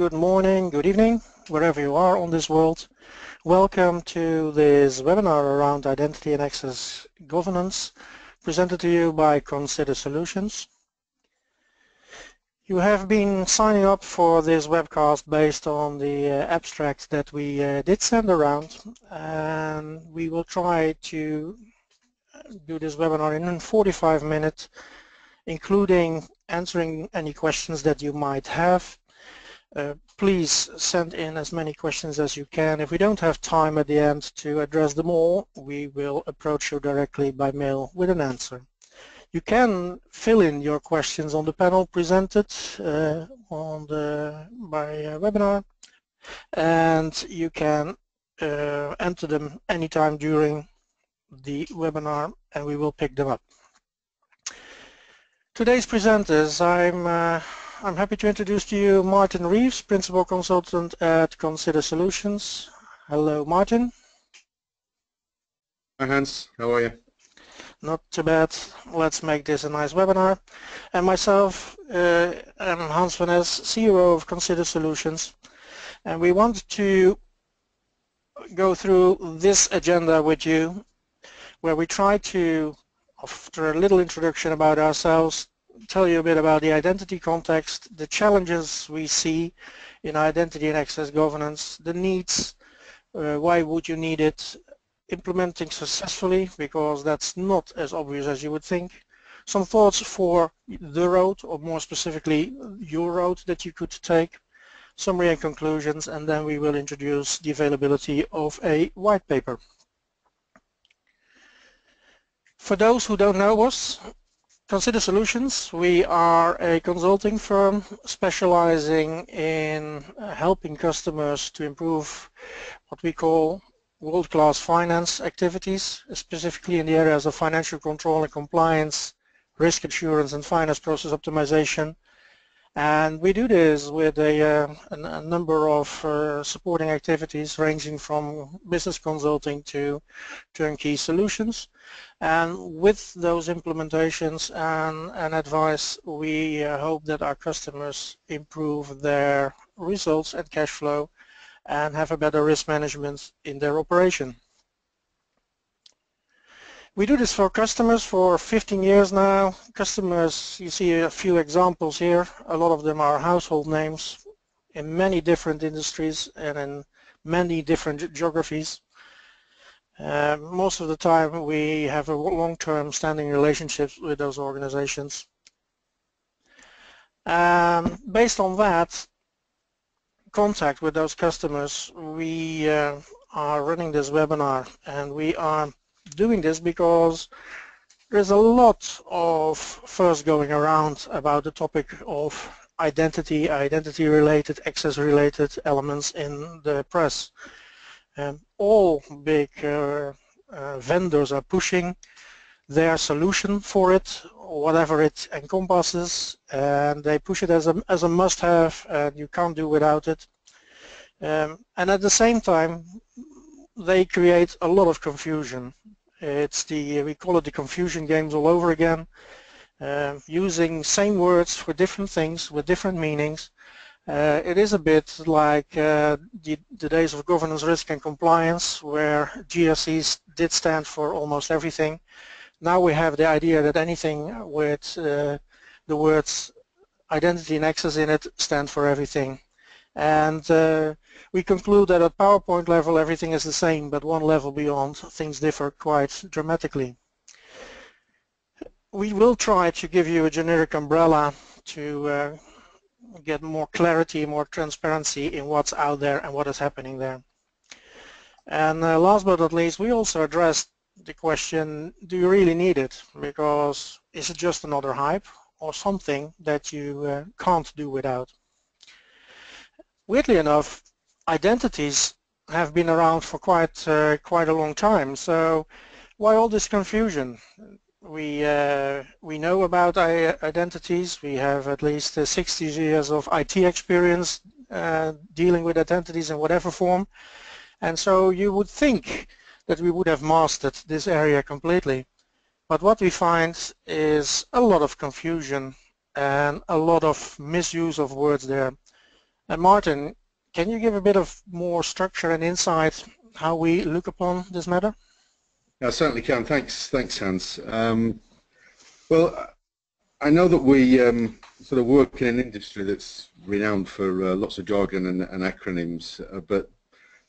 good morning, good evening, wherever you are on this world. Welcome to this webinar around identity and access governance, presented to you by Consider Solutions. You have been signing up for this webcast based on the abstract that we did send around, and we will try to do this webinar in 45 minutes, including answering any questions that you might have. Please send in as many questions as you can. If we don't have time at the end to address them all, we will approach you directly by mail with an answer. You can fill in your questions on the panel presented by webinar, and you can enter them anytime during the webinar, and we will pick them up. Today's presenters, I'm happy to introduce to you Martin Reeves, Principal Consultant at Consider Solutions. Hello, Martin. Hi, Hans. How are you? Not too bad. Let's make this a nice webinar. And myself, I'm Hans van Es, CEO of Consider Solutions. And we want to go through this agenda with you, where we try to, after a little introduction about ourselves, tell you a bit about the identity context, the challenges we see in identity and access governance, the needs, why would you need it, implementing successfully, because that's not as obvious as you would think, some thoughts for the road, or more specifically your road that you could take, summary and conclusions, and then we will introduce the availability of a white paper. For those who don't know us, Consider Solutions, we are a consulting firm specializing in helping customers to improve what we call world-class finance activities, specifically in the areas of financial control and compliance, risk assurance and finance process optimization. And we do this with a number of supporting activities ranging from business consulting to turnkey solutions. And with those implementations and advice, we hope that our customers improve their results and cash flow and have a better risk management in their operation. We do this for customers for 15 years now. Customers, you see a few examples here. A lot of them are household names in many different industries and in many different geographies. Most of the time we have a long-term standing relationships with those organizations. Based on that contact with those customers, we are running this webinar, and we are doing this because there's a lot of fuss going around about the topic of identity-related, access-related elements in the press. All big vendors are pushing their solution for it, whatever it encompasses, and they push it as a must-have, and you can't do without it. And at the same time, they create a lot of confusion. We call it the confusion games all over again, using same words for different things with different meanings. It is a bit like the days of governance, risk and compliance, where GRCs did stand for almost everything. Now we have the idea that anything with the words identity and access in it stand for everything. And we conclude that at PowerPoint level everything is the same, but one level beyond things differ quite dramatically. We will try to give you a generic umbrella to get more clarity, more transparency in what's out there and what is happening there. And last but not least, we also addressed the question, do you really need it? Because is it just another hype or something that you can't do without? Weirdly enough, identities have been around for quite a long time, so why all this confusion? We know about identities. We have at least 60 years of IT experience dealing with identities in whatever form, and so you would think that we would have mastered this area completely. But what we find is a lot of confusion and a lot of misuse of words there. And Martin, can you give a bit of more structure and insight how we look upon this matter? I certainly can. Thanks, Hans. Well, I know that we sort of work in an industry that's renowned for lots of jargon and acronyms, but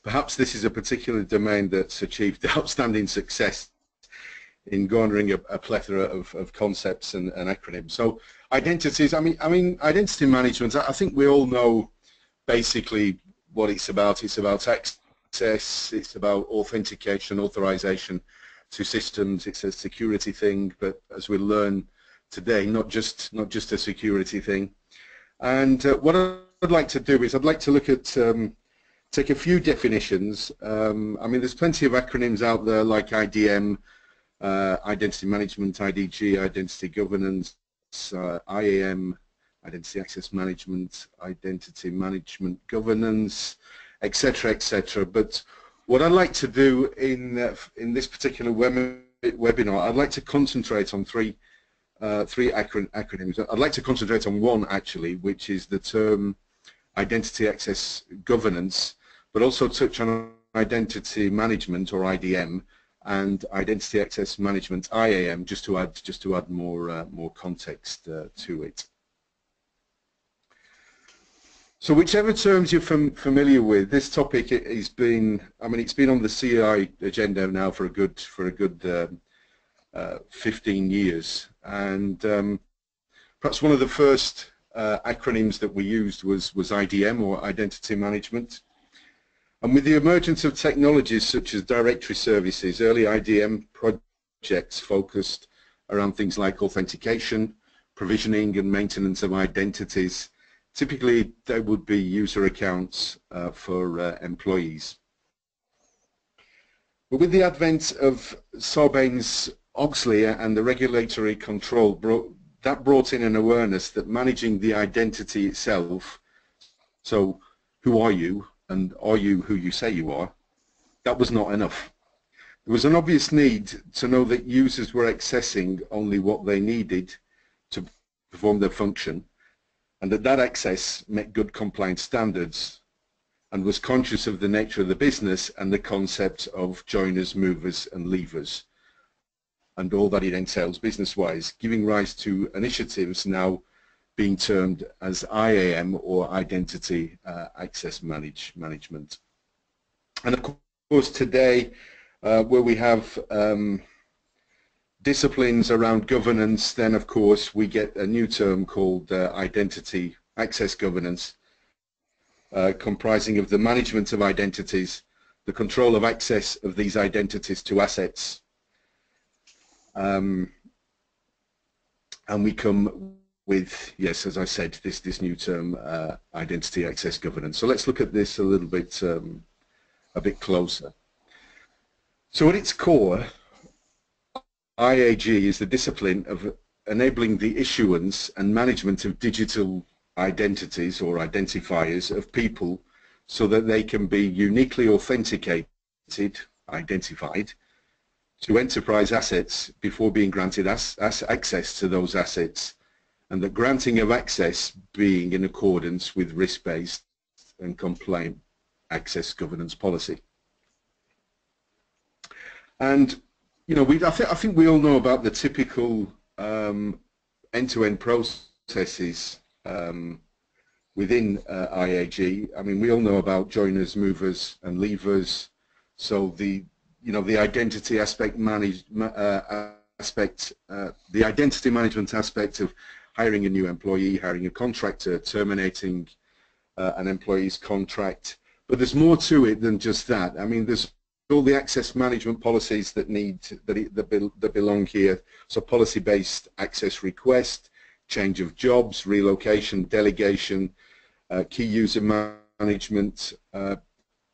perhaps this is a particular domain that's achieved outstanding success in garnering a plethora of concepts and acronyms. So identities, I mean identity management, I think we all know basically what it's about. It's about access, it's about authentication, authorization to systems. It's a security thing, but as we learn today, not just a security thing. And what I'd like to do is I'd like to look at take a few definitions. I mean, there's plenty of acronyms out there like IDM, Identity Management, IDG, Identity Governance, IAM, Identity Access Management, Identity Management Governance, etc., etc. But what I'd like to do in this particular webinar, I'd like to concentrate on three acronyms. I'd like to concentrate on one actually, which is the term Identity Access Governance, but also touch on Identity Management, or IDM, and Identity Access Management, IAM, just to add more context to it. So whichever terms you're familiar with, this topic has been, I mean, it's been on the CI agenda now for a good 15 years, and perhaps one of the first acronyms that we used was IDM, or Identity Management. And with the emergence of technologies such as directory services, early IDM projects focused around things like authentication, provisioning and maintenance of identities. Typically, they would be user accounts for employees. But with the advent of Sarbanes-Oxley and the regulatory control, brought in an awareness that managing the identity itself, so who are you and are you who you say you are, that was not enough. There was an obvious need to know that users were accessing only what they needed to perform their function, and that access met good compliance standards and was conscious of the nature of the business and the concept of joiners, movers and leavers and all that it entails business-wise, giving rise to initiatives now being termed as IAM, or Identity Access Management. And of course today, where we have disciplines around governance, then of course we get a new term called Identity Access Governance, comprising of the management of identities, the control of access of these identities to assets, and we come with, yes, as I said, this new term, Identity Access Governance. So let's look at this a little bit, a bit closer. So at its core, IAG is the discipline of enabling the issuance and management of digital identities or identifiers of people so that they can be uniquely authenticated, identified, to enterprise assets before being granted access to those assets, and the granting of access being in accordance with risk-based and compliant access governance policy. And you know, I think we all know about the typical end-to-end processes within IAG. I mean, we all know about joiners, movers, and leavers. So the identity aspect the identity management aspect of hiring a new employee, hiring a contractor, terminating an employee's contract. But there's more to it than just that. I mean, there's all the access management policies that belong here. So policy-based access request, change of jobs, relocation, delegation, key user management,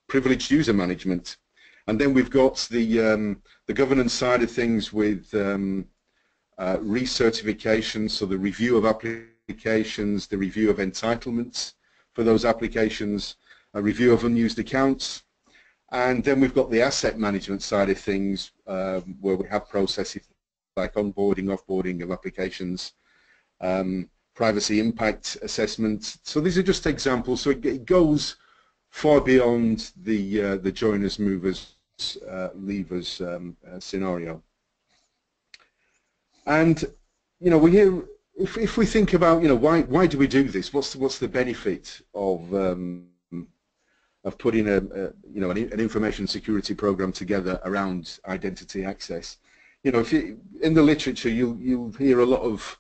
privileged user management, and then we've got the governance side of things with recertification, so the review of applications, the review of entitlements for those applications, a review of unused accounts. And then we've got the asset management side of things, where we have processes like onboarding, offboarding of applications, privacy impact assessment. So these are just examples. So it goes far beyond the joiners, movers, leavers scenario. And we hear, if we think about why do we do this? What's the benefit of putting an information security program together around identity access? If you, in the literature you'll hear a lot of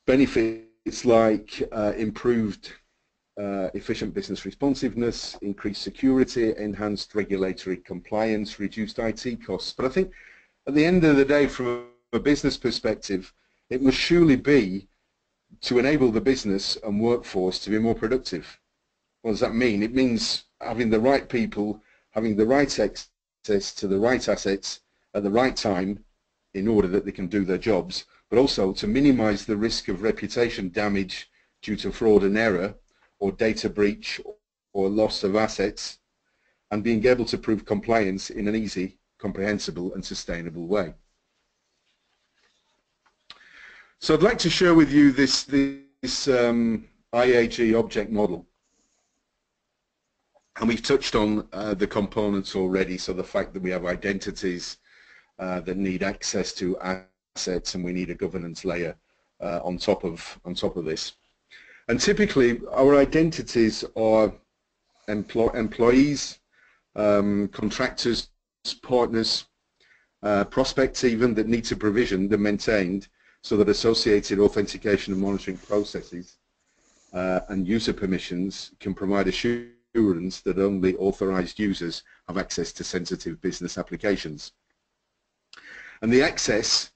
benefits like improved efficient business responsiveness, increased security, enhanced regulatory compliance, reduced IT costs. But I think at the end of the day, from a business perspective, it must surely be to enable the business and workforce to be more productive. What does that mean? It means having the right people, having the right access to the right assets at the right time in order that they can do their jobs, but also to minimize the risk of reputation damage due to fraud and error or data breach or loss of assets, and being able to prove compliance in an easy, comprehensible and sustainable way. So I'd like to share with you this IAG Object Model. And we've touched on the components already, so the fact that we have identities that need access to assets, and we need a governance layer on top of this. And typically our identities are employees, contractors, partners, prospects even, that need to provision and maintained so that associated authentication and monitoring processes and user permissions can provide assurance that only authorized users have access to sensitive business applications. And the access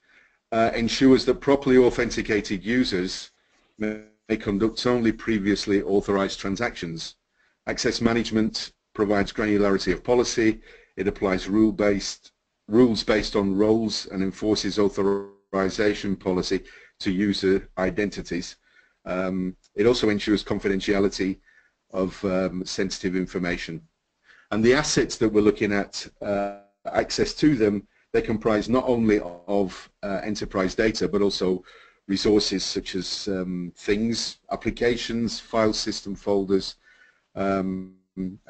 ensures that properly authenticated users may conduct only previously authorized transactions. Access management provides granularity of policy. It applies rules based on roles and enforces authorization policy to user identities. It also ensures confidentiality of sensitive information. And the assets that we're looking at, access to them, they comprise not only of enterprise data, but also resources such as things, applications, file system folders, and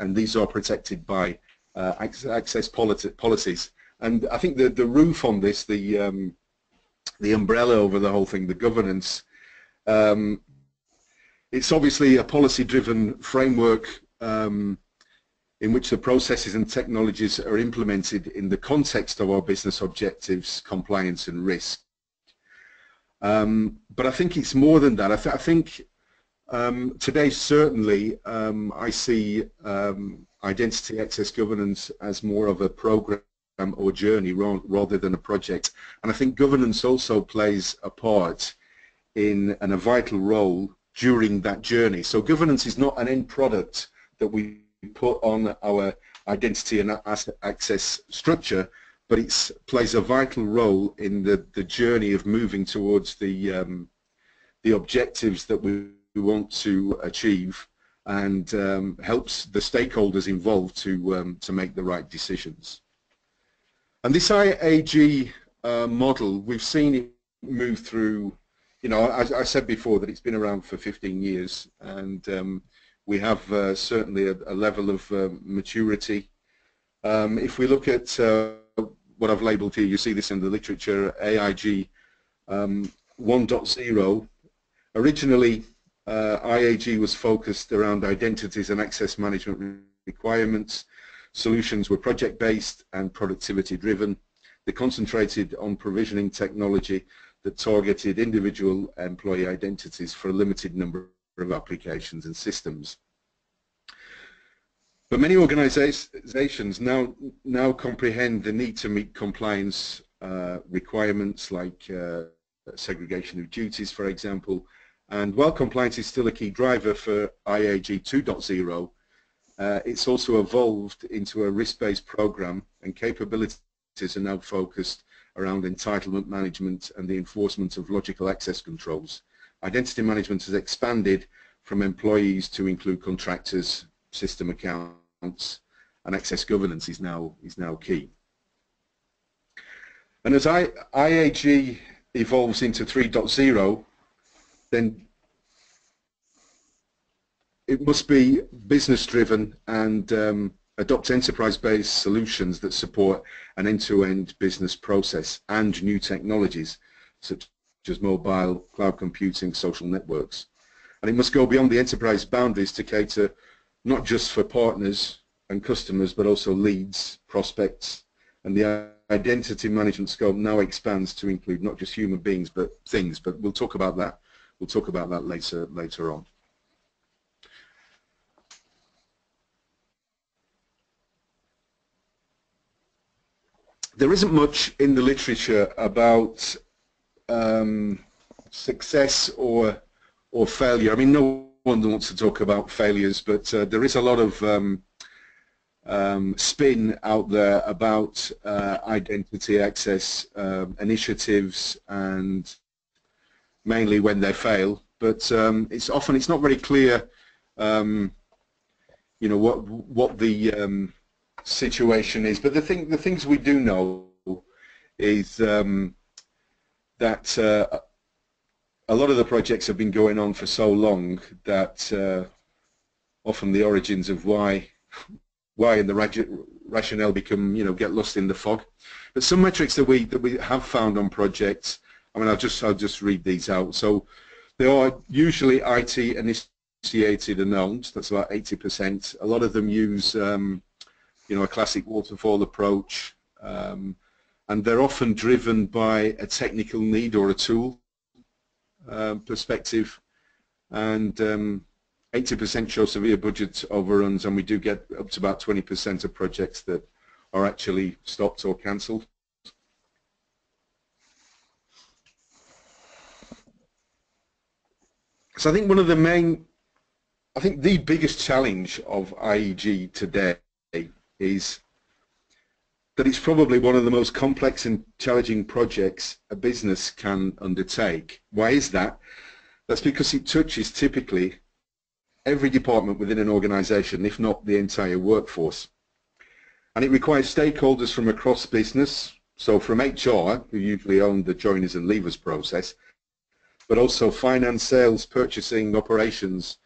these are protected by access policies. And I think the roof on this, the umbrella over the whole thing, the governance, it's obviously a policy-driven framework in which the processes and technologies are implemented in the context of our business objectives, compliance and risk. But I think it's more than that. I think today certainly I see identity access governance as more of a program or journey rather than a project. And I think governance also plays a part in and a vital role during that journey. So governance is not an end product that we put on our identity and asset access structure, but it plays a vital role in the journey of moving towards the objectives that we want to achieve, and helps the stakeholders involved to make the right decisions. And this IAG model, we've seen it move through, I said before that it's been around for 15 years, and we have certainly a level of maturity. If we look at what I've labelled here, you see this in the literature, IAG 1.0. Originally, IAG was focused around identities and access management requirements. Solutions were project-based and productivity-driven. They concentrated on provisioning technology that targeted individual employee identities for a limited number of applications and systems. But many organizations now comprehend the need to meet compliance requirements like segregation of duties, for example. And while compliance is still a key driver for IAG 2.0, it's also evolved into a risk-based program, and capabilities are now focused around entitlement management and the enforcement of logical access controls. Identity management has expanded from employees to include contractors, system accounts, and access governance is now key. And as IAG evolves into 3.0, then it must be business-driven and adopt enterprise-based solutions that support an end-to-end business process and new technologies such as mobile, cloud computing, social networks. And it must go beyond the enterprise boundaries to cater not just for partners and customers, but also leads, prospects, and the identity management scope now expands to include not just human beings but things. But we'll talk about that. We'll talk about that later on. There isn't much in the literature about success or failure. I mean, no one wants to talk about failures, but there is a lot of spin out there about identity access initiatives, and mainly when they fail. But it's not very clear, you know, what the situation is. But the things we do know is that a lot of the projects have been going on for so long that often the origins of why and the rationale become, you know, get lost in the fog. But some metrics that we have found on projects, I mean, I'll just read these out. So they are usually IT initiated and owned. That's about 80%. A lot of them use you know, a classic waterfall approach, and they're often driven by a technical need or a tool perspective, and 80% show severe budget overruns, and we do get up to about 20% of projects that are actually stopped or cancelled. So I think one of the main, I think the biggest challenge of IAG today is that it's probably one of the most complex and challenging projects a business can undertake. Why is that? That's because it touches typically every department within an organization, if not the entire workforce. And it requires stakeholders from across business, so from HR, who usually own the joiners and leavers process, but also finance, sales, purchasing, operations,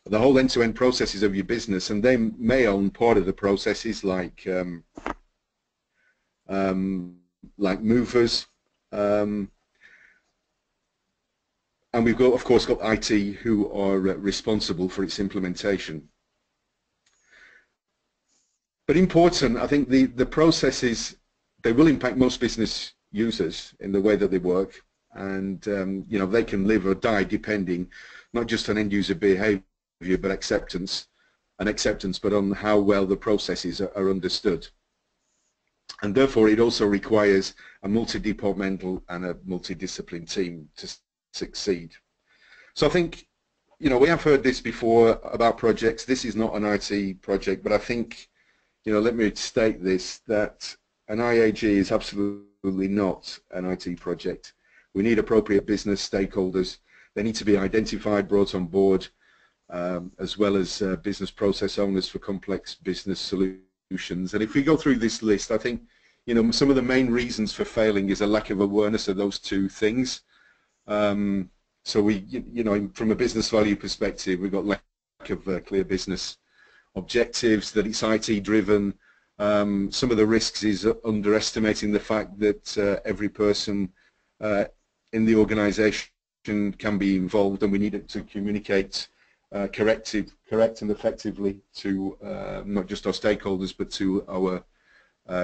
the whole end-to-end processes of your business, and they may own part of the processes like movers, and we've got, of course, got IT who are responsible for its implementation. But important, I think the processes, they will impact most business users in the way that they work, and you know, they can live or die depending not just on end-user behavior but acceptance, but on how well the processes are understood. And therefore it also requires a multi-departmental and a multidiscipline team to succeed. So I think, you know, we have heard this before about projects. This is not an IT project, but I think, you know, let me state this, that an IAG is absolutely not an IT project. We need appropriate business stakeholders. They need to be identified, brought on board, as well as business process owners for complex business solutions. And if we go through this list, I think, you know, some of the main reasons for failing is a lack of awareness of those two things. So we, you know, from a business value perspective, we've got lack of clear business objectives, that it's IT driven. Some of the risks is underestimating the fact that every person in the organization can be involved, and we need it to communicate correct and effectively to not just our stakeholders but to our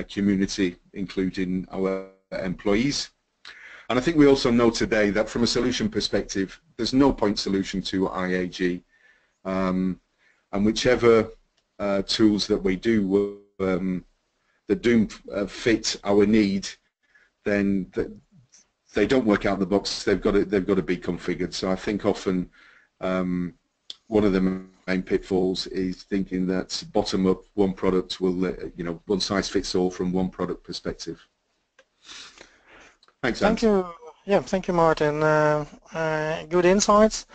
community, including our employees. And I think we also know today that from a solution perspective, there's no point solution to IAG, and whichever tools that we do that do fit our need, then they don't work out the box. They've got to be configured. So I think often one of the main pitfalls is thinking that bottom up, one product will, you know, one size fits all from one product perspective. Thanks, Hans. Thank you. Yeah, thank you, Martin. Good insights.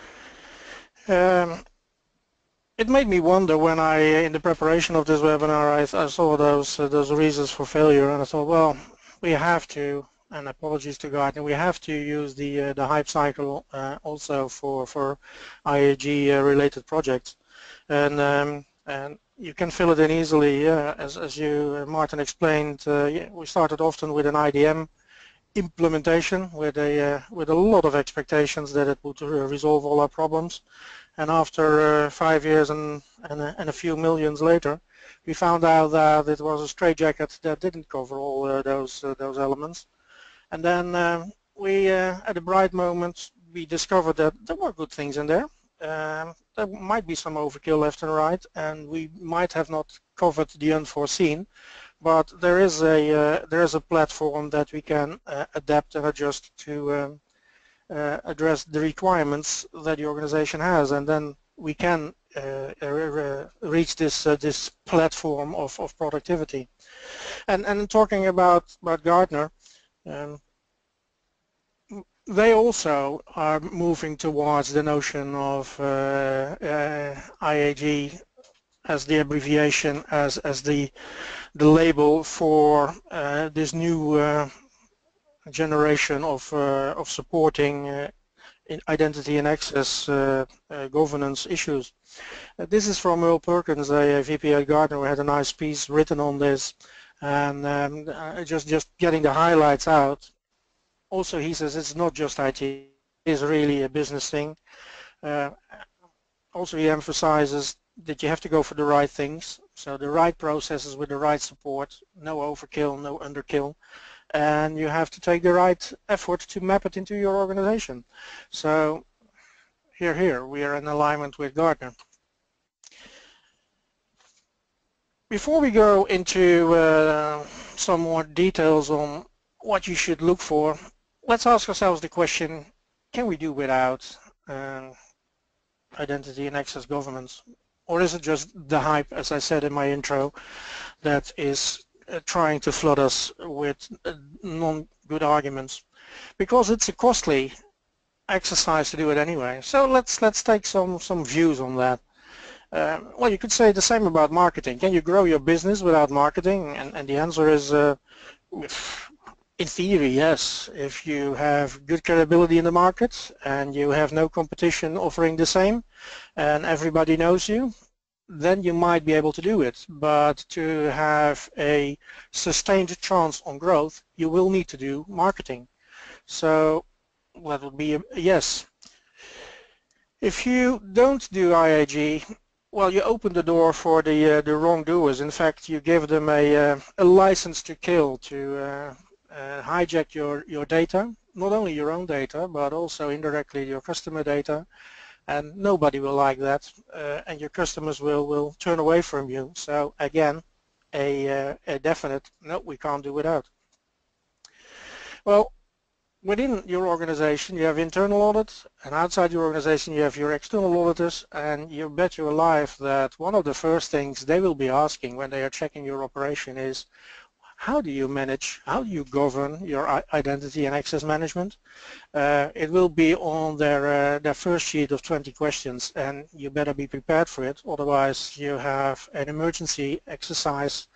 It made me wonder when in the preparation of this webinar, I saw those reasons for failure, and I thought, well, we have to and apologies to Gartner, we have to use the hype cycle also for IAG related projects, and you can fill it in easily. As you Martin explained, yeah, we started often with an IDM implementation with a lot of expectations that it would resolve all our problems, and after 5 years and a few millions later, we found out that it was a straitjacket that didn't cover all those elements. And then we, at a bright moment, we discovered that there were good things in there. There might be some overkill left and right, and we might have not covered the unforeseen. But there is a platform that we can adapt and adjust to address the requirements that the organization has, and then we can reach this platform of productivity. And talking about Gartner, they also are moving towards the notion of IAG as the abbreviation, as the label for this new generation of supporting identity and access governance issues. This is from Earl Perkins, a VP at Gartner, who had a nice piece written on this, and just getting the highlights out. Also, he says it's not just IT, it is really a business thing. Also, he emphasizes that you have to go for the right things, so the right processes with the right support, no overkill, no underkill, and you have to take the right effort to map it into your organization. So here we are in alignment with Gartner. Before we go into some more details on what you should look for, let's ask ourselves the question, can we do without identity and access governance? Or is it just the hype, as I said in my intro, that is trying to flood us with non-good arguments? Because it's a costly exercise to do it anyway. So let's take some views on that. Well, you could say the same about marketing. Can you grow your business without marketing? And the answer is, in theory, yes. If you have good credibility in the market and you have no competition offering the same and everybody knows you, then you might be able to do it. But to have a sustained chance on growth, you will need to do marketing. So that would be a yes. If you don't do IAG, well, you open the door for the wrongdoers. In fact, you give them a license to kill, to hijack your data, not only your own data, but also indirectly your customer data, and nobody will like that, and your customers will turn away from you. So again, a definite no, we can't do without. Well, within your organization you have internal audit, and outside your organization you have your external auditors, and you bet your life that one of the first things they will be asking when they are checking your operation is, how do you manage, how do you govern your identity and access management? It will be on their first sheet of 20 questions, and you better be prepared for it, otherwise you have an emergency exercise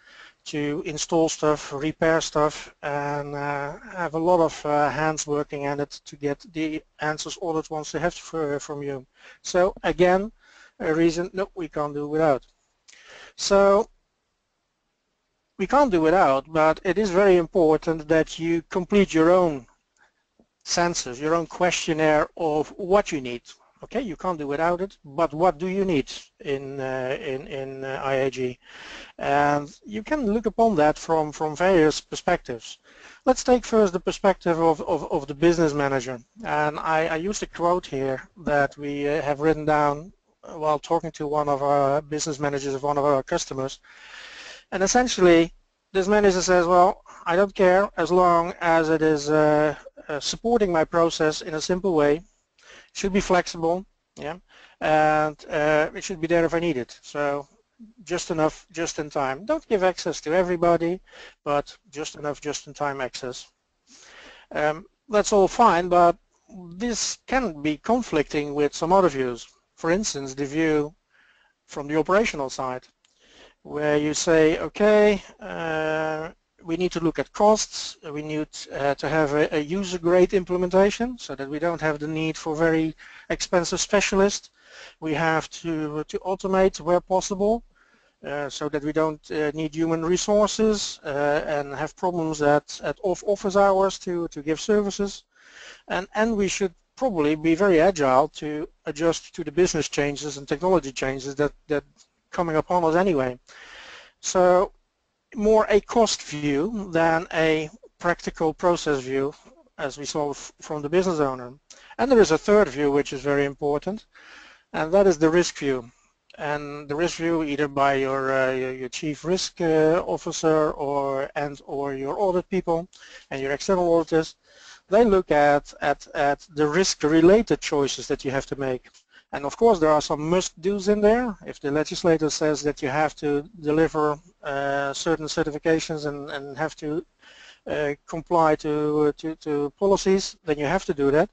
to install stuff, repair stuff, and have a lot of hands working on it to get the answers audit wants to have from you. So again, a reason, no, we can't do without. So we can't do without, but it is very important that you complete your own census, your own questionnaire of what you need. Okay, you can't do without it, but what do you need in IAG? And you can look upon that from various perspectives. Let's take first the perspective of the business manager. And I used a quote here that we have written down while talking to one of our business managers of one of our customers. And essentially, this manager says, well, I don't care as long as it is supporting my process in a simple way. It should be flexible, yeah, and it should be there if I need it. So just enough, just in time. Don't give access to everybody, but just enough, just in time access. That's all fine, but this can be conflicting with some other views. For instance, the view from the operational side, where you say, okay, we need to look at costs. We need to have a user-grade implementation so that we don't have the need for very expensive specialists. We have to automate where possible so that we don't need human resources and have problems at office hours to give services. And we should probably be very agile to adjust to the business changes and technology changes that coming upon us anyway. So more a cost view than a practical process view, as we saw from the business owner. And there is a third view which is very important, and that is the risk view. And the risk view, either by your chief risk officer or your audit people and your external auditors, they look at the risk-related choices that you have to make. And of course there are some must-dos in there. If the legislator says that you have to deliver certain certifications and have to comply to policies, then you have to do that.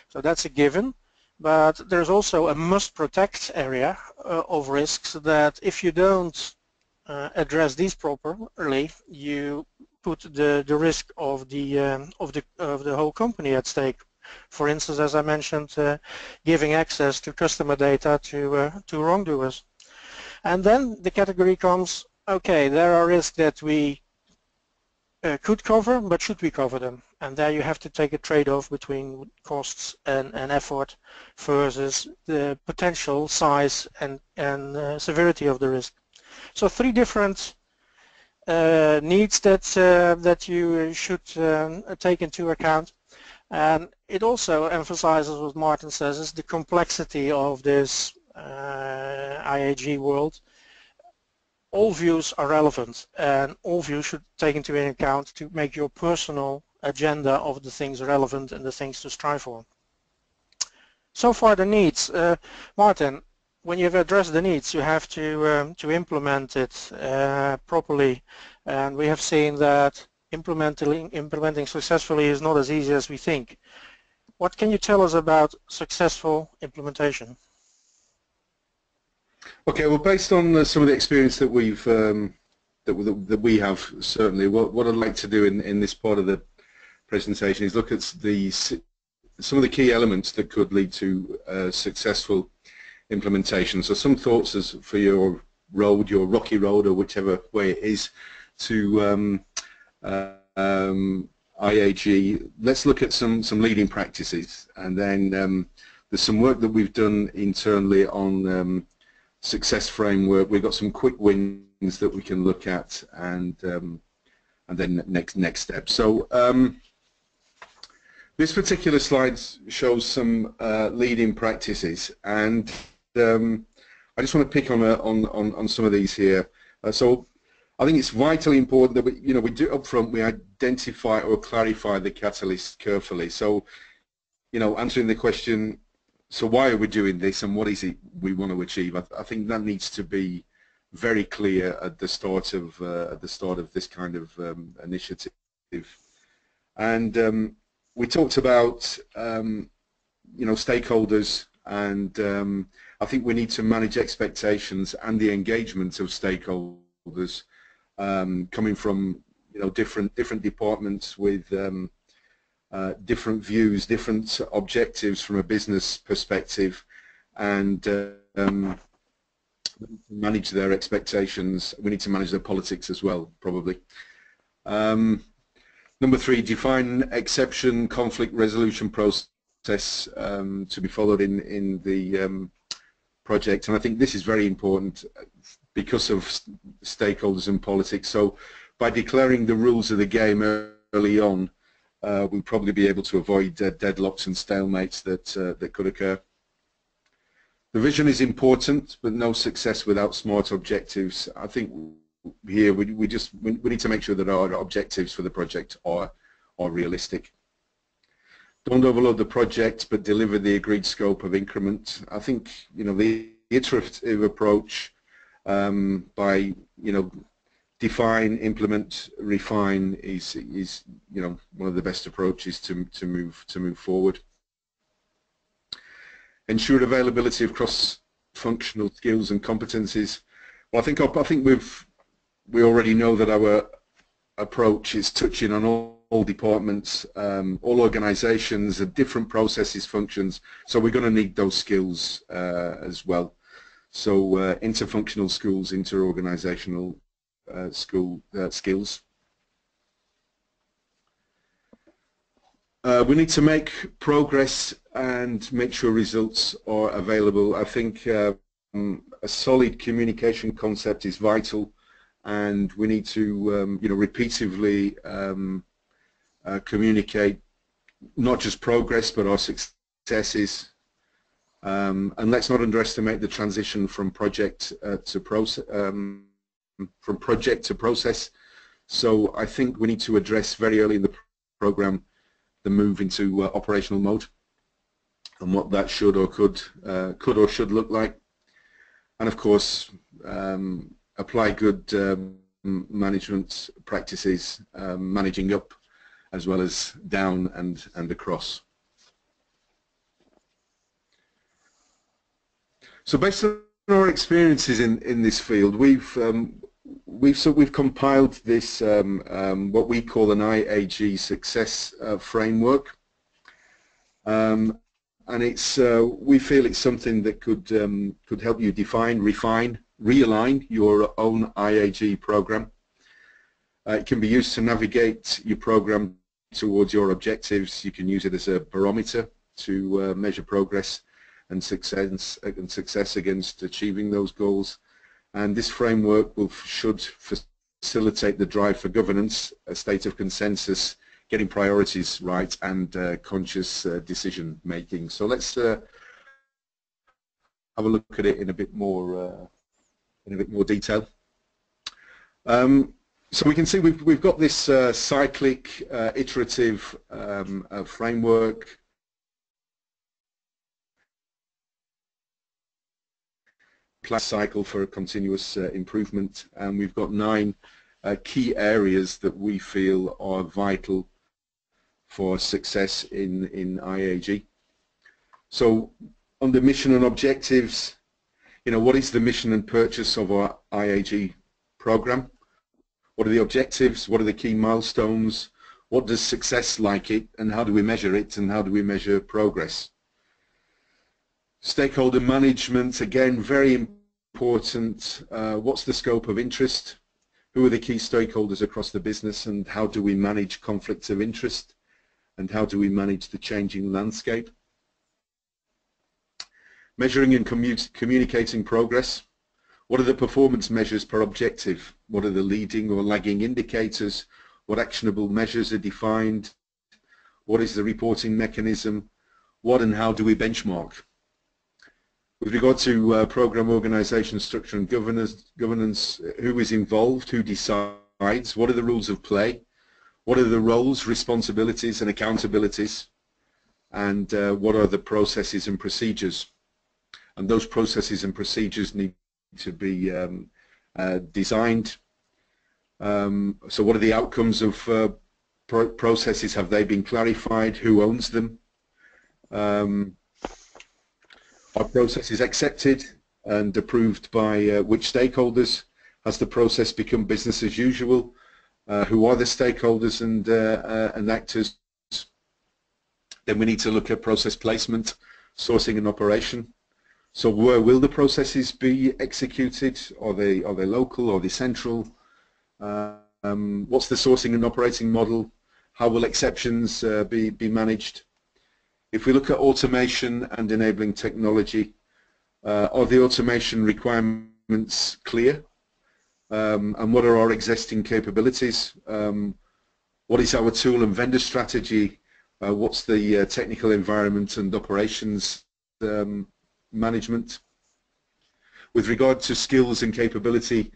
So that's a given. But there's also a must-protect area of risks that if you don't address these properly, you put the risk of the whole company at stake. For instance, as I mentioned, giving access to customer data to wrongdoers. And then the category comes, okay, there are risks that we could cover, but should we cover them? And there you have to take a trade-off between costs and effort versus the potential size and severity of the risk. So three different needs that you should take into account. And it also emphasizes what Martin says is the complexity of this IAG world. All views are relevant and all views should take into account to make your personal agenda of the things relevant and the things to strive for. So far the needs. Martin, when you've addressed the needs, you have to implement it properly, and we have seen that implementing successfully is not as easy as we think. What can you tell us about successful implementation? Okay, well, based on some of the experience that we've that we have, certainly, what I'd like to do in this part of the presentation is look at some of the key elements that could lead to successful implementation. So some thoughts as for your road, your rocky road, or whichever way it is to IAG. Let's look at some leading practices, and then there's some work that we've done internally on Success Framework. We've got some quick wins that we can look at, and then next steps. So this particular slide shows some leading practices, and I just want to pick on some of these here. So I think it's vitally important that we do upfront, we identify or clarify the catalyst carefully. So, answering the question, so why are we doing this and what is it we want to achieve? I think that needs to be very clear at the start of this kind of initiative. And we talked about stakeholders, and I think we need to manage expectations and the engagement of stakeholders. Coming from different departments with different views, different objectives from a business perspective, and manage their expectations. We need to manage their politics as well, probably. Number 3, define exception conflict resolution process to be followed in the project, and I think this is very important because of stakeholders and politics. So by declaring the rules of the game early on, we'll probably be able to avoid deadlocks and stalemates that could occur. The vision is important, but no success without smart objectives. I think here we need to make sure that our objectives for the project are realistic. Don't overload the project, but deliver the agreed scope of increment. I think the iterative approach, by define, implement, refine is one of the best approaches to move forward. Ensure availability of cross-functional skills and competencies. Well, I think we already know that our approach is touching on all departments, all organizations, and different processes, functions, so we're going to need those skills as well. So interfunctional skills, inter-organizational skills. We need to make progress and make sure results are available. I think a solid communication concept is vital, and we need to repeatedly communicate not just progress but our successes. And let's not underestimate the transition from project to process. So I think we need to address very early in the program the move into operational mode and what that should or should look like. And of course, apply good management practices, managing up as well as down and across. So based on our experiences in this field, we've compiled this what we call an IAG Success Framework, and it's we feel it's something that could help you define, refine, realign your own IAG program. It can be used to navigate your program towards your objectives. You can use it as a barometer to measure progress and success against achieving those goals. And this framework should facilitate the drive for governance, a state of consensus, getting priorities right, and conscious decision making. So let's have a look at it in a bit more detail. So we can see we've got this cyclic, iterative framework. Plus cycle for continuous improvement, and we've got 9 key areas that we feel are vital for success in IAG. So under mission and objectives, what is the mission and purpose of our IAG program? What are the objectives? What are the key milestones? What does success like it, and how do we measure it, and how do we measure progress? Stakeholder management, again, very important. What's the scope of interest? Who are the key stakeholders across the business, and how do we manage conflicts of interest? And how do we manage the changing landscape? Measuring and communicating progress. What are the performance measures per objective? What are the leading or lagging indicators? What actionable measures are defined? What is the reporting mechanism? What and how do we benchmark? With regard to program organisation, structure and governance, who is involved, who decides, what are the rules of play, what are the roles, responsibilities and accountabilities, and what are the processes and procedures? And those processes and procedures need to be designed. So what are the outcomes of processes? Have they been clarified? Who owns them? Are processes accepted and approved by which stakeholders? Has the process become business as usual? Who are the stakeholders and actors? Then we need to look at process placement, sourcing and operation. So where will the processes be executed? Are they local? Are they central? What's the sourcing and operating model? How will exceptions be managed? If we look at automation and enabling technology, are the automation requirements clear? And what are our existing capabilities? What is our tool and vendor strategy? What's the technical environment and operations management? With regard to skills and capability,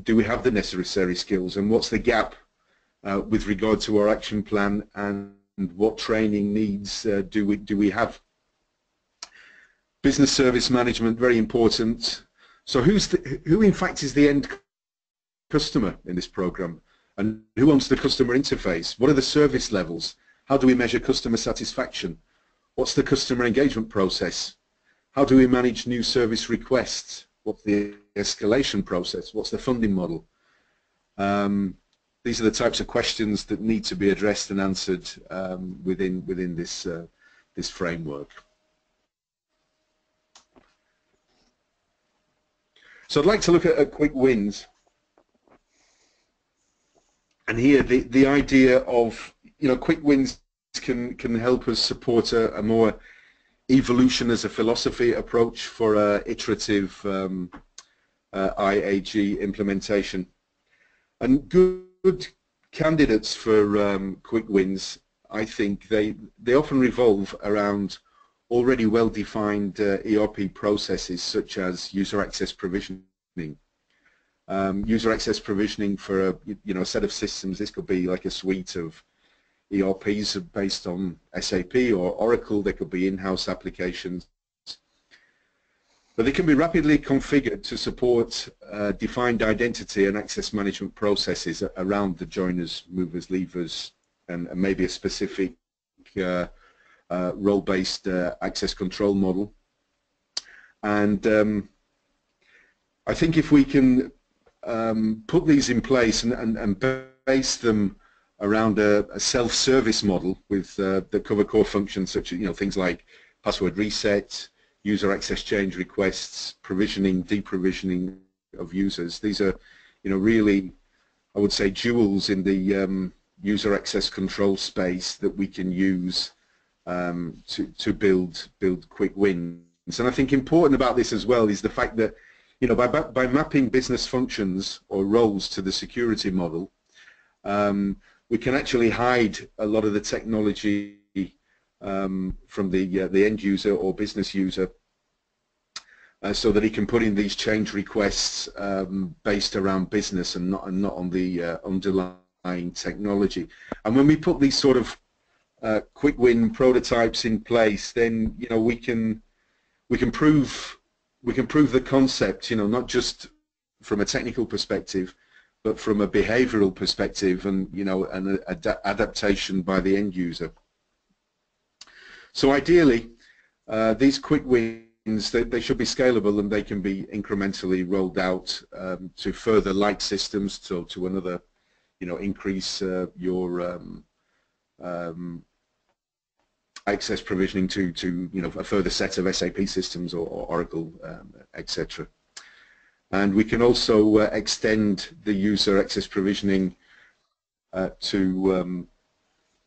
do we have the necessary skills? And what's the gap with regard to our action plan, and what training needs do we have? Business service management, very important. So who in fact is the end customer in this program, and who owns the customer interface? What are the service levels? How do we measure customer satisfaction? What's the customer engagement process? How do we manage new service requests? What's the escalation process? What's the funding model? these are the types of questions that need to be addressed and answered within this this framework. So I'd like to look at quick wins. And here the idea of, quick wins can help us support a more evolution as a philosophy approach for iterative IAG implementation. And good candidates for quick wins, I think they often revolve around already well-defined ERP processes such as user access provisioning. User access provisioning for a set of systems. This could be like a suite of ERPs based on SAP or Oracle. There could be in-house applications. But they can be rapidly configured to support defined identity and access management processes around the joiners, movers, leavers, and maybe a specific role-based access control model. And I think if we can put these in place and base them around a self-service model with that cover core functions such as things like password reset, user access change requests, provisioning, deprovisioning of users. These are really, I would say, jewels in the user access control space that we can use to build quick wins. And I think important about this as well is the fact that by mapping business functions or roles to the security model, we can actually hide a lot of the technology from the end user or business user, so that he can put in these change requests based around business and not on the underlying technology. And when we put these sort of quick win prototypes in place, then we can prove the concept, not just from a technical perspective, but from a behavioral perspective, and an adaptation by the end user. So ideally, these quick wins, they should be scalable, and they can be incrementally rolled out to further like systems, to another, increase your access provisioning to a further set of SAP systems or Oracle, etc. And we can also extend the user access provisioning to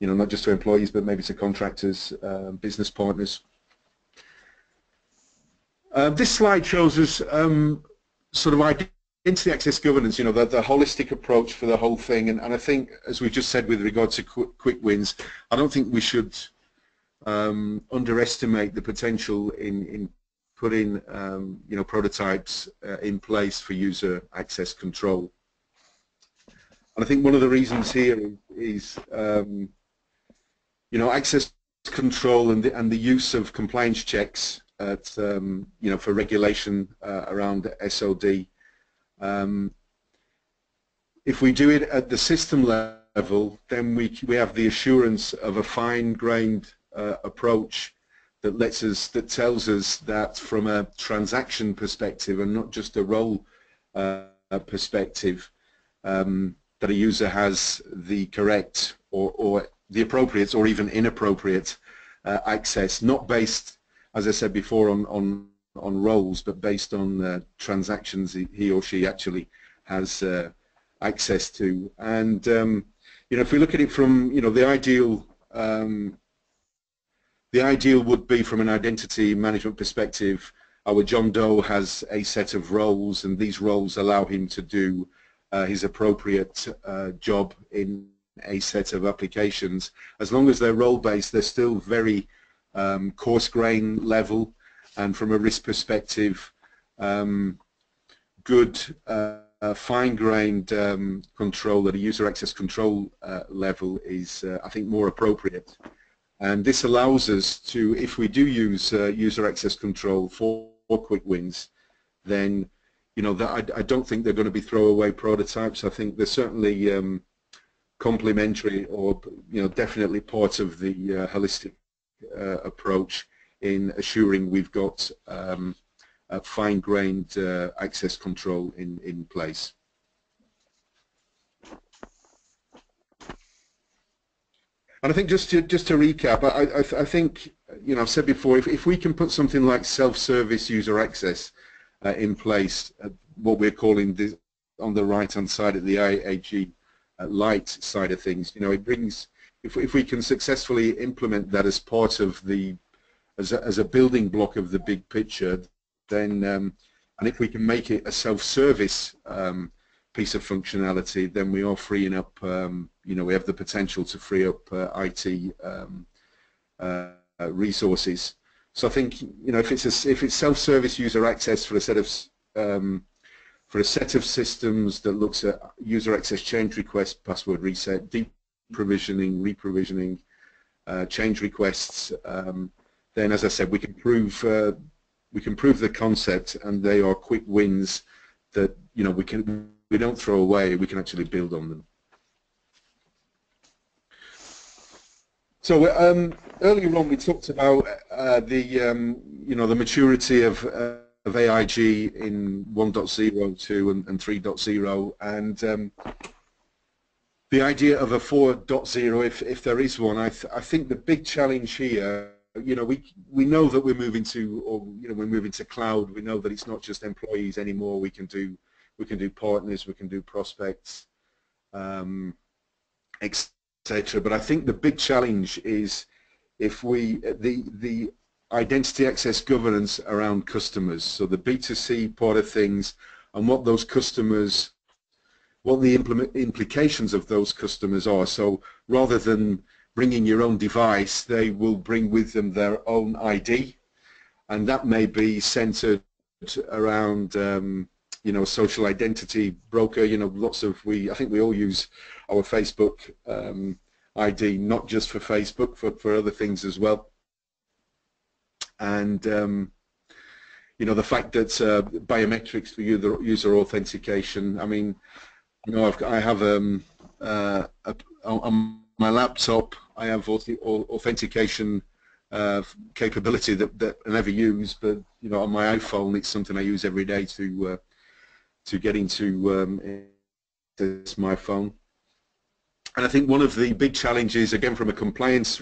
not just to employees, but maybe to contractors, business partners. This slide shows us sort of identity access governance, the holistic approach for the whole thing. And I think, as we just said with regard to quick wins, I don't think we should underestimate the potential in putting prototypes in place for user access control. And I think one of the reasons here is access control and the use of compliance checks at for regulation around SOD. If we do it at the system level, then we have the assurance of a fine-grained approach that tells us that from a transaction perspective and not just a role perspective, that a user has the correct or the appropriate or even inappropriate access, not based, as I said before, on roles, but based on transactions he or she actually has access to. And if we look at it from the ideal would be, from an identity management perspective, our John Doe has a set of roles, and these roles allow him to do his appropriate job in a set of applications. As long as they're role-based, they're still very coarse-grain level, and from a risk perspective, good fine-grained control at a user access control level is, I think, more appropriate. And this allows us to, if we do use user access control for quick wins, then I don't think they're going to be throwaway prototypes. I think they're certainly complementary, or definitely part of the holistic approach in assuring we've got a fine-grained access control in place. And I think just to recap, I think, you know, I've said before, if we can put something like self-service user access in place, what we're calling this, on the right-hand side of the IAG Lite side of things, you know, it brings, if we can successfully implement that as part of the, as a building block of the big picture, then, and if we can make it a self-service piece of functionality, then we are freeing up, you know, we have the potential to free up IT resources. So I think, you know, if it's self-service user access for a set of systems that looks at user access change requests, password reset, deep provisioning, reprovisioning, change requests, then, as I said, we can prove the concept, and they are quick wins that, you know, we don't throw away. We can actually build on them. So earlier on, we talked about you know, the maturity of AIG in 1.0, 2, and 3.0, and the idea of a 4.0, if there is one. I think the big challenge here, you know, we know that we're moving to, or you know, we're moving to cloud. We know that it's not just employees anymore. We can do partners, we can do prospects, etc. But I think the big challenge is if the identity access governance around customers, so the B2C part of things, and what those customers, what the implications of those customers are. So rather than bringing your own device, they will bring with them their own ID, and that may be centered around you know, social identity broker. You know, I think we all use our Facebook ID, not just for Facebook, for other things as well. And you know, the fact that biometrics for user authentication. I mean, you know, I have on my laptop, I have authentication capability that I never use, but you know, on my iPhone, it's something I use every day to get into my phone. And I think one of the big challenges, again from a compliance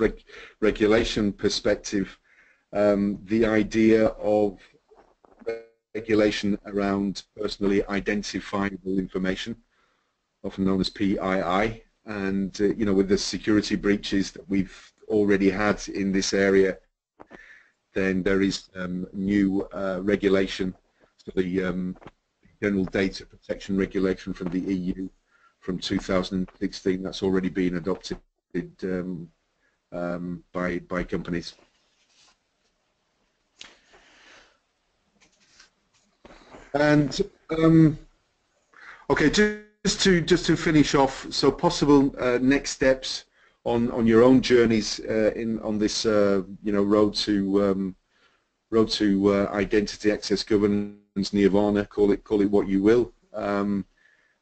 regulation perspective, the idea of regulation around personally identifiable information, often known as PII, and you know, with the security breaches that we've already had in this area, then there is new regulation, so the General Data Protection Regulation from the EU from 2016 that's already been adopted by companies. And okay, just to finish off, so possible next steps on your own journeys on this you know, road to identity access governance nirvana, call it what you will.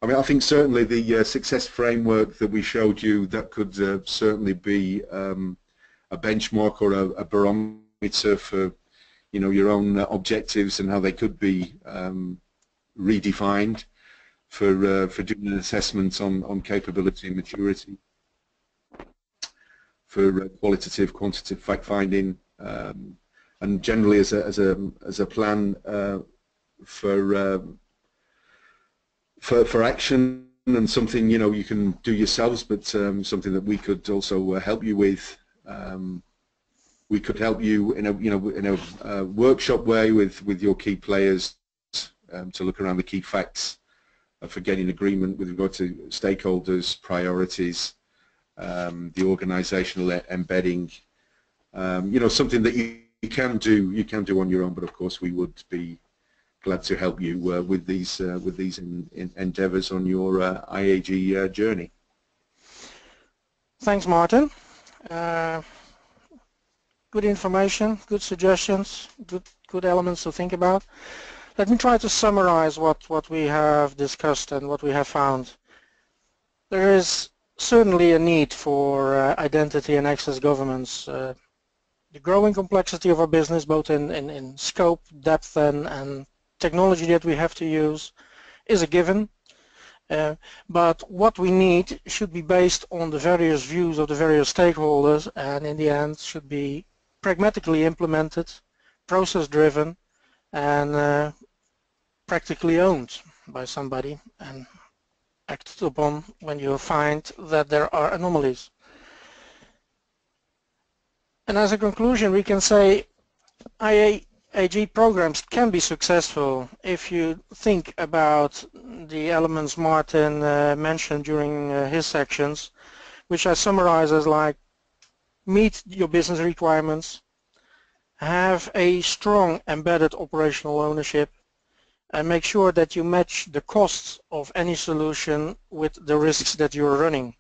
I mean, I think certainly the success framework that we showed you, that could certainly be a benchmark or a barometer for, you know, your own objectives and how they could be redefined for doing an assessment on capability and maturity, for qualitative, quantitative fact finding, and generally as a plan for action, and something, you know, you can do yourselves, but something that we could also help you with. We could help you in a workshop way with your key players to look around the key facts for getting agreement with regard to stakeholders, priorities, the organisational embedding. You know, something that you can do on your own, but of course we would be glad to help you with these endeavours on your IAG journey. Thanks, Martin. Good information, good suggestions, good elements to think about. Let me try to summarize what we have discussed and what we have found. There is certainly a need for identity and access governance. The growing complexity of our business, both in scope, depth, and technology that we have to use, is a given. But what we need should be based on the various views of the various stakeholders, and in the end should be pragmatically implemented, process-driven, and practically owned by somebody and acted upon when you find that there are anomalies. And as a conclusion, we can say IAG programs can be successful if you think about the elements Martin mentioned during his sections, which I summarize as like meet your business requirements, have a strong embedded operational ownership, and make sure that you match the costs of any solution with the risks that you're running.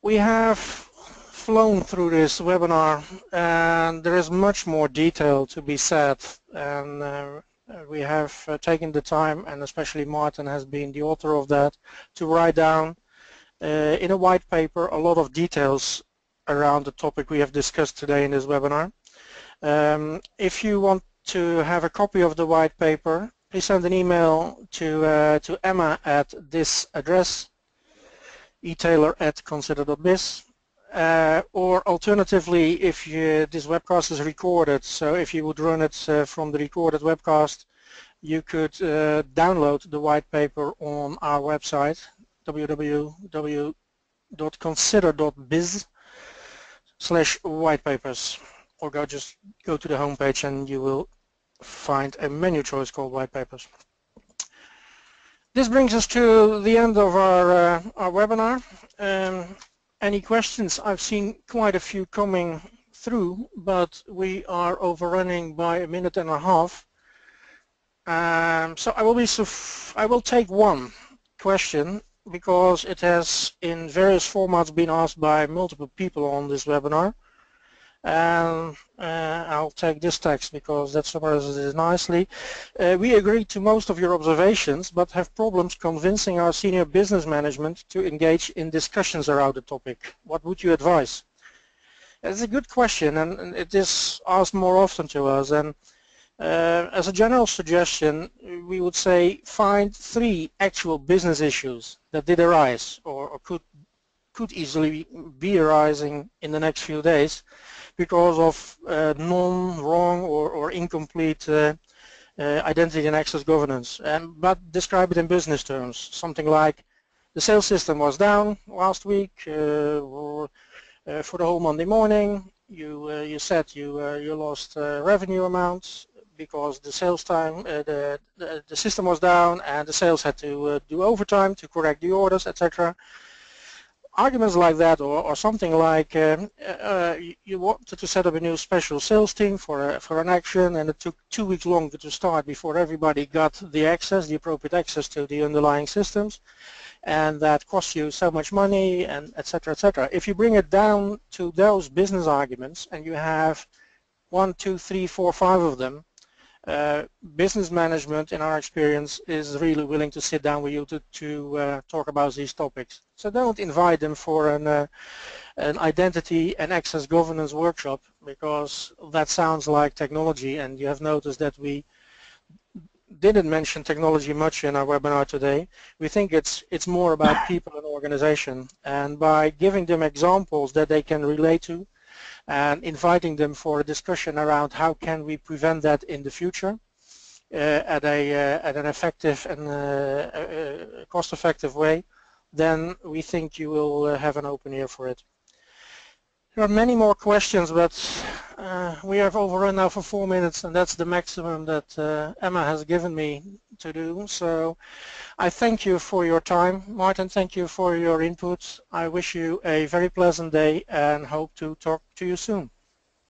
We have flown through this webinar, and there is much more detail to be said, and we have taken the time, and especially Martin has been the author of that, to write down in a white paper a lot of details around the topic we have discussed today in this webinar. If you want to have a copy of the white paper, please send an email to Emma at this address, etaylor@consider.biz. Or alternatively, if this webcast is recorded, so if you would run it from the recorded webcast, you could download the white paper on our website, www.consider.biz/whitepapers, or just go to the homepage and you will find a menu choice called White Papers. This brings us to the end of our webinar. Any questions? I've seen quite a few coming through, but we are overrunning by a minute and a half. So I will take one question because it has in various formats been asked by multiple people on this webinar. And I'll take this text because that summarizes it nicely. We agree to most of your observations, but have problems convincing our senior business management to engage in discussions around the topic. What would you advise? It's a good question, and it is asked more often to us. And as a general suggestion, we would say find 3 actual business issues that did arise or could easily be arising in the next few days because of non-wrong or incomplete identity and access governance, but describe it in business terms. Something like the sales system was down last week or for the whole Monday morning. You said you lost revenue amounts because the sales time, the system was down and the sales had to do overtime to correct the orders, etc. Arguments like that, or something like you wanted to set up a new special sales team for an action, and it took 2 weeks longer to start before everybody got the appropriate access to the underlying systems, and that cost you so much money, and etc. etc. If you bring it down to those business arguments, and you have 1, 2, 3, 4, 5 of them, business management, in our experience, is really willing to sit down with you to talk about these topics. So don't invite them for an identity and access governance workshop, because that sounds like technology, and you have noticed that we didn't mention technology much in our webinar today. We think it's more about people and organization, and by giving them examples that they can relate to and inviting them for a discussion around how can we prevent that in the future at an effective and cost-effective way, then we think you will have an open ear for it. There are many more questions, but we have overrun now for 4 minutes, and that's the maximum that Emma has given me to do. So I thank you for your time. Martin, thank you for your input. I wish you a very pleasant day and hope to talk to you soon.